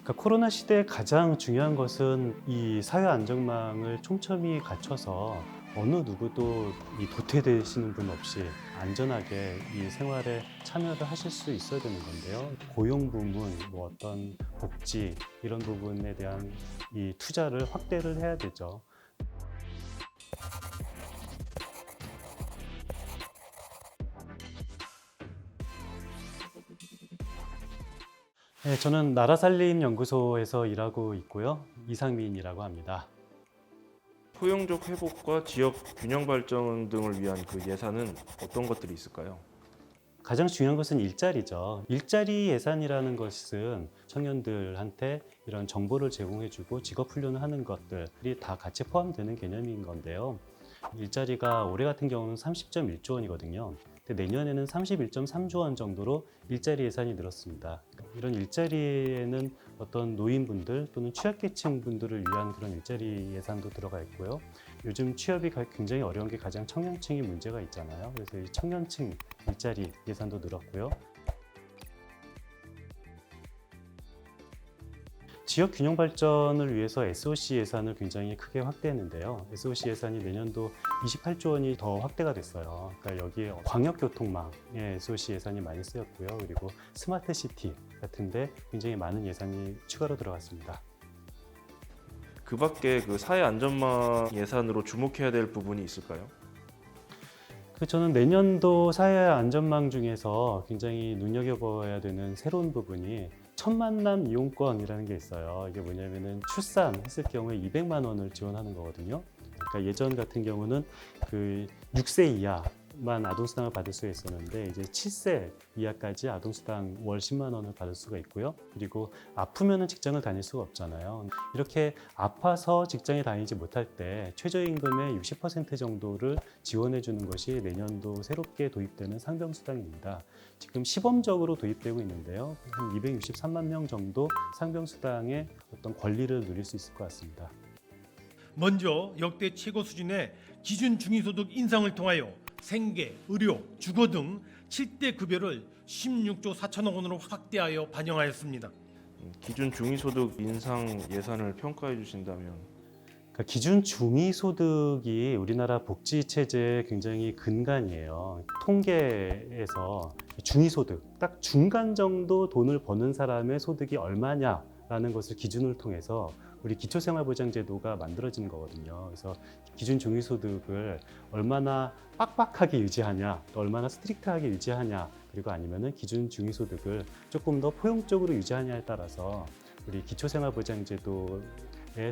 그러니까 코로나 시대에 가장 중요한 것은 이 사회 안전망을 촘촘히 갖춰서 어느 누구도 이 도태되시는 분 없이 안전하게 이 생활에 참여를 하실 수 있어야 되는 건데요. 고용 부문, 뭐 어떤 복지 이런 부분에 대한 이 투자를 확대를 해야 되죠. 네, 저는 나라살림연구소에서 일하고 있고요. 이상민이라고 합니다. 포용적 회복과 지역 균형 발전 등을 위한 그 예산은 어떤 것들이 있을까요? 가장 중요한 것은 일자리죠. 일자리 예산이라는 것은 청년들한테 이런 정보를 제공해주고 직업 훈련을 하는 것들이 다 같이 포함되는 개념인 건데요. 일자리가 올해 같은 경우는 30.1조 원이거든요. 근데 내년에는 31.3조 원 정도로 일자리 예산이 늘었습니다. 이런 일자리에는 어떤 노인분들 또는 취약계층 분들을 위한 그런 일자리 예산도 들어가 있고요. 요즘 취업이 굉장히 어려운 게 가장 청년층이 문제가 있잖아요. 그래서 이 청년층 일자리 예산도 늘었고요. 지역 균형 발전을 위해서 SOC 예산을 굉장히 크게 확대했는데요. SOC 예산이 내년도 28조 원이 더 확대가 됐어요. 그러니까 여기에 광역교통망에 SOC 예산이 많이 쓰였고요. 그리고 스마트 시티 같은데 굉장히 많은 예산이 추가로 들어갔습니다. 그 밖에 그 사회 안전망 예산으로 주목해야 될 부분이 있을까요? 저는 내년도 사회 안전망 중에서 굉장히 눈여겨봐야 되는 새로운 부분이 천만남 이용권이라는 게 있어요. 이게 뭐냐면은 출산했을 경우에 200만 원을 지원하는 거거든요. 그러니까 예전 같은 경우는 그 6세 이하만 아동수당을 받을 수 있었는데 이제 7세 이하까지 아동수당 월 10만 원을 받을 수가 있고요. 그리고 아프면은 직장을 다닐 수가 없잖아요. 이렇게 아파서 직장에 다니지 못할 때 최저임금의 60% 정도를 지원해 주는 것이 내년도 새롭게 도입되는 상병수당입니다. 지금 시범적으로 도입되고 있는데요. 한 263만 명 정도 상병수당의 어떤 권리를 누릴 수 있을 것 같습니다. 먼저 역대 최고 수준의 기준 중위소득 인상을 통하여 생계, 의료, 주거 등 7대 급여를 16조 4천억 원으로 확대하여 반영하였습니다. 기준 중위소득 인상 예산을 평가해 주신다면 그러니까 기준 중위소득이 우리나라 복지체제의 굉장히 근간이에요. 통계에서 중위소득, 딱 중간 정도 돈을 버는 사람의 소득이 얼마냐라는 것을 기준을 통해서 우리 기초생활보장제도가 만들어지는 거거든요. 그래서 기준 중위소득을 얼마나 빡빡하게 유지하냐, 또 얼마나 스트릭트하게 유지하냐, 그리고 아니면은 기준 중위소득을 조금 더 포용적으로 유지하냐에 따라서 우리 기초생활보장제도에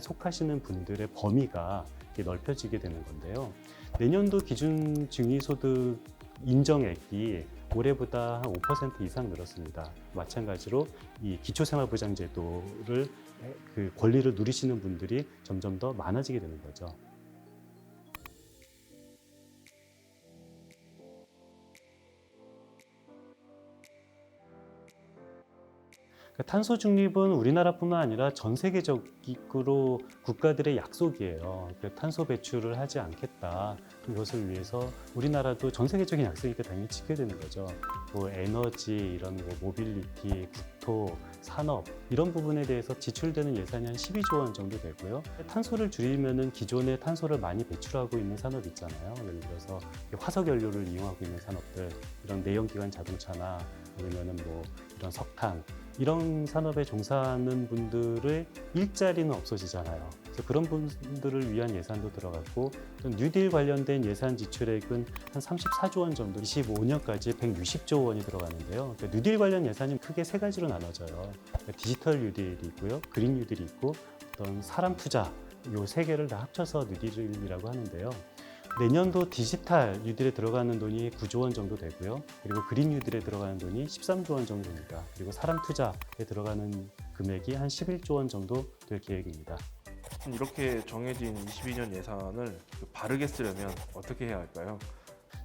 속하시는 분들의 범위가 넓혀지게 되는 건데요. 내년도 기준 중위소득 인정액이 올해보다 한 5% 이상 늘었습니다. 마찬가지로 이 기초생활보장제도를 그 권리를 누리시는 분들이 점점 더 많아지게 되는 거죠. 탄소 중립은 우리나라뿐만 아니라 전 세계적으로 국가들의 약속이에요. 탄소 배출을 하지 않겠다. 이것을 위해서 우리나라도 전 세계적인 약속이니까 당연히 지켜야 되는 거죠. 뭐 에너지, 이런 모빌리티, 국토, 산업 이런 부분에 대해서 지출되는 예산이 한 12조 원 정도 되고요. 탄소를 줄이면은 기존에 탄소를 많이 배출하고 있는 산업 있잖아요. 예를 들어서 화석 연료를 이용하고 있는 산업들, 이런 내연기관 자동차나 아니면은 뭐 이런 석탄 이런 산업에 종사하는 분들의 일자리는 없어지잖아요. 그래서 그런 분들을 위한 예산도 들어갔고, 또 뉴딜 관련된 예산 지출액은 한 34조 원 정도, 25년까지 160조 원이 들어가는데요. 그러니까 뉴딜 관련 예산이 크게 세 가지로 나눠져요. 그러니까 디지털 뉴딜이 있고요, 그린 뉴딜이 있고, 어떤 사람 투자, 요 세 개를 다 합쳐서 뉴딜이라고 하는데요. 내년도 디지털 뉴딜에 들어가는 돈이 9조 원 정도 되고요. 그리고 그린 뉴딜에 들어가는 돈이 13조 원 정도 됩니다. 그리고 사람 투자에 들어가는 금액이 한 11조 원 정도 될 계획입니다. 이렇게 정해진 22년 예산을 바르게 쓰려면 어떻게 해야 할까요?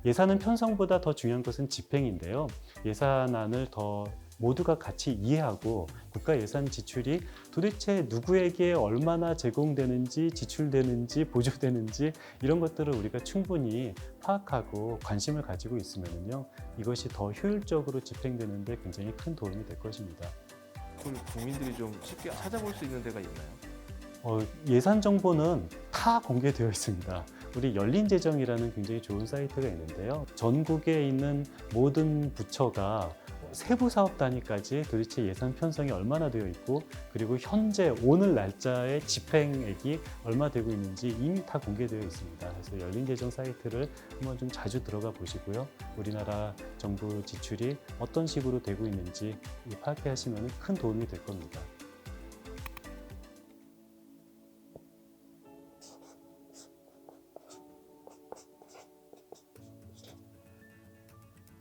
예산은 편성보다 더 중요한 것은 집행인데요. 예산안을 더 모두가 같이 이해하고 국가 예산 지출이 도대체 누구에게 얼마나 제공되는지, 지출되는지, 보조되는지 이런 것들을 우리가 충분히 파악하고 관심을 가지고 있으면요, 이것이 더 효율적으로 집행되는 데 굉장히 큰 도움이 될 것입니다. 그걸 국민들이 좀 쉽게 찾아볼 수 있는 데가 있나요? 예산 정보는 다 공개되어 있습니다. 우리 열린재정이라는 굉장히 좋은 사이트가 있는데요. 전국에 있는 모든 부처가 세부 사업 단위까지 도대체 예산 편성이 얼마나 되어 있고, 그리고 현재 오늘 날짜의 집행액이 얼마 되고 있는지 이미 다 공개되어 있습니다. 그래서 열린재정 사이트를 한번 좀 자주 들어가 보시고요. 우리나라 정부 지출이 어떤 식으로 되고 있는지 파악하시면 큰 도움이 될 겁니다.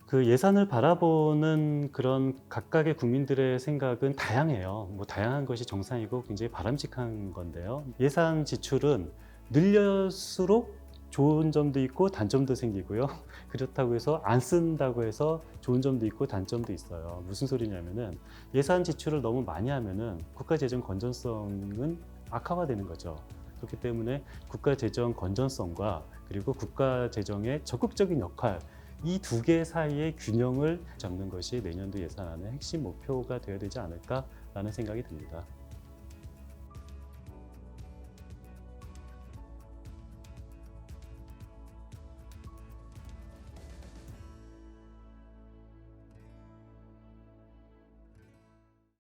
그 예산을 바라보는 그런 각각의 국민들의 생각은 다양해요. 다양한 것이 정상이고 굉장히 바람직한 건데요. 예산 지출은 늘릴수록 좋은 점도 있고 단점도 생기고요. 그렇다고 해서 안 쓴다고 해서 좋은 점도 있고 단점도 있어요. 무슨 소리냐면은 예산 지출을 너무 많이 하면은 국가 재정 건전성은 악화되는 거죠. 그렇기 때문에 국가 재정 건전성과 그리고 국가 재정의 적극적인 역할, 이 두 개 사이의 균형을 잡는 것이 내년도 예산안의 핵심 목표가 되어야 되지 않을까라는 생각이 듭니다.